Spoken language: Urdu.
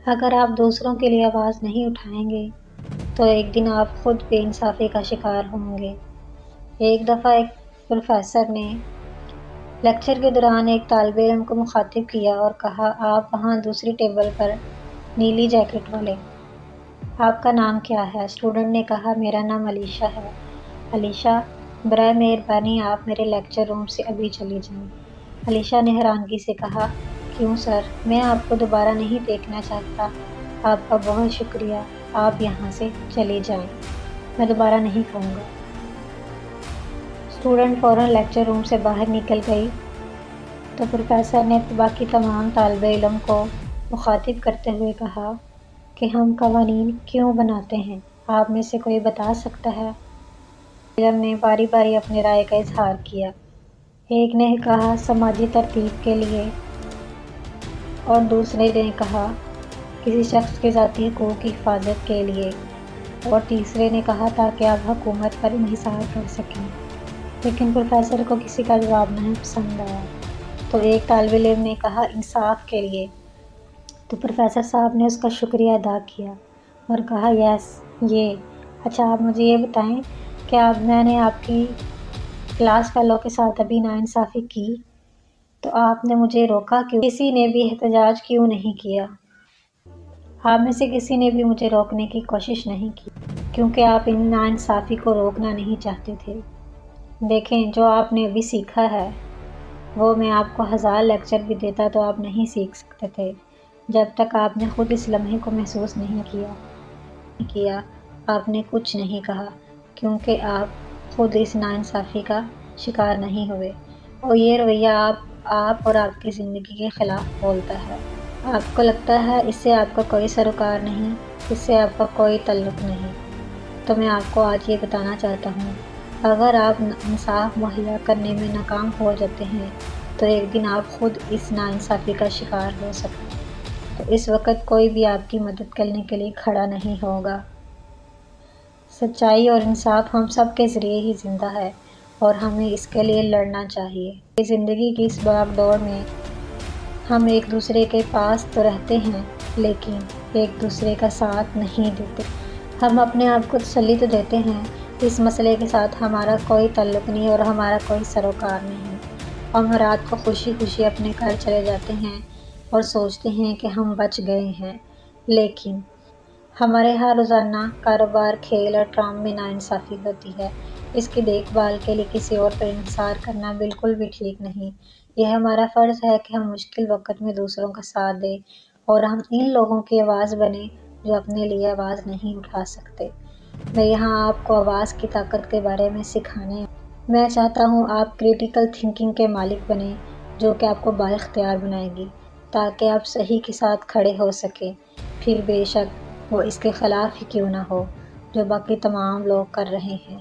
اگر آپ دوسروں کے لیے آواز نہیں اٹھائیں گے تو ایک دن آپ خود بے انصافی کا شکار ہوں گے۔ ایک دفعہ ایک پروفیسر نے لیکچر کے دوران ایک طالب علم کو مخاطب کیا اور کہا، آپ وہاں دوسری ٹیبل پر نیلی جیکٹ والے، آپ کا نام کیا ہے؟ اسٹوڈنٹ نے کہا، میرا نام علیشہ ہے۔ علیشہ، برائے مہربانی آپ میرے لیکچر روم سے ابھی چلی جائیں۔ علیشہ نے حیرانگی سے کہا، کیوں سر؟ میں آپ کو دوبارہ نہیں دیکھنا چاہتا۔ آپ کا بہت شکریہ، آپ یہاں سے چلی جائیں، میں دوبارہ نہیں کہوں گا۔ اسٹوڈنٹ فوراً لیکچر روم سے باہر نکل گئی تو پروفیسر نے باقی تمام طالب علم کو مخاطب کرتے ہوئے کہا کہ ہم قوانین کیوں بناتے ہیں؟ آپ میں سے کوئی بتا سکتا ہے؟ طالب علم نے باری باری اپنی رائے کا اظہار کیا۔ ایک نے کہا سماجی ترتیب کے لیے، اور دوسرے نے کہا کسی شخص کے ذاتی حقوق کی حفاظت کے لیے، اور تیسرے نے کہا تاکہ آپ حکومت پر انحصار کر سکیں۔ لیکن پروفیسر کو کسی کا جواب نہیں پسند آیا، تو ایک طالب علم نے کہا انصاف کے لیے۔ تو پروفیسر صاحب نے اس کا شکریہ ادا کیا اور کہا یس، یہ اچھا آپ مجھے یہ بتائیں کہ میں نے آپ کی کلاس فیلو کے ساتھ ابھی ناانصافی کی تو آپ نے مجھے روکا کیوں؟ کسی نے بھی احتجاج کیوں نہیں کیا؟ آپ میں سے کسی نے بھی مجھے روکنے کی کوشش نہیں کی کیونکہ آپ ان ناانصافی کو روکنا نہیں چاہتے تھے۔ دیکھیں، جو آپ نے ابھی سیکھا ہے وہ میں آپ کو 1000 لیکچر بھی دیتا تو آپ نہیں سیکھ سکتے تھے جب تک آپ نے خود اس لمحے کو محسوس نہیں کیا۔ آپ نے کچھ نہیں کہا کیونکہ آپ خود اس ناانصافی کا شکار نہیں ہوئے، اور یہ رویہ آپ اور آپ کی زندگی کے خلاف بولتا ہے۔ آپ کو لگتا ہے اس سے آپ کا کوئی سروکار نہیں، اس سے آپ کا کوئی تعلق نہیں، تو میں آپ کو آج یہ بتانا چاہتا ہوں، اگر آپ انصاف مہیا کرنے میں ناکام ہو جاتے ہیں تو ایک دن آپ خود اس ناانصافی کا شکار ہو سکتے ہیں، تو اس وقت کوئی بھی آپ کی مدد کرنے کے لیے کھڑا نہیں ہوگا۔ سچائی اور انصاف ہم سب کے ذریعے ہی زندہ ہے اور ہمیں اس کے لیے لڑنا چاہیے۔ زندگی کی اس بھاگ دوڑ میں ہم ایک دوسرے کے پاس تو رہتے ہیں لیکن ایک دوسرے کا ساتھ نہیں دیتے۔ ہم اپنے آپ کو تسلی تو دیتے ہیں، اس مسئلے کے ساتھ ہمارا کوئی تعلق نہیں اور ہمارا کوئی سروکار نہیں۔ ہم رات کو خوشی خوشی اپنے گھر چلے جاتے ہیں اور سوچتے ہیں کہ ہم بچ گئے ہیں، لیکن ہمارے ہاں روزانہ کاروبار، کھیل اور ٹرام میں ناانصافی ہوتی ہے۔ اس کی دیکھ بھال کے لیے کسی اور پر انحصار کرنا بالکل بھی ٹھیک نہیں۔ یہ ہمارا فرض ہے کہ ہم مشکل وقت میں دوسروں کا ساتھ دیں اور ہم ان لوگوں کی آواز بنیں جو اپنے لیے آواز نہیں اٹھا سکتے۔ میں یہاں آپ کو آواز کی طاقت کے بارے میں سکھانے میں چاہتا ہوں آپ کریٹیکل تھنکنگ کے مالک بنیں جو کہ آپ کو بااختیار بنائے گی تاکہ آپ صحیح کے ساتھ کھڑے ہو سکیں، پھر بے شک وہ اس کے خلاف ہی کیوں نہ ہو جو باقی تمام لوگ کر رہے ہیں۔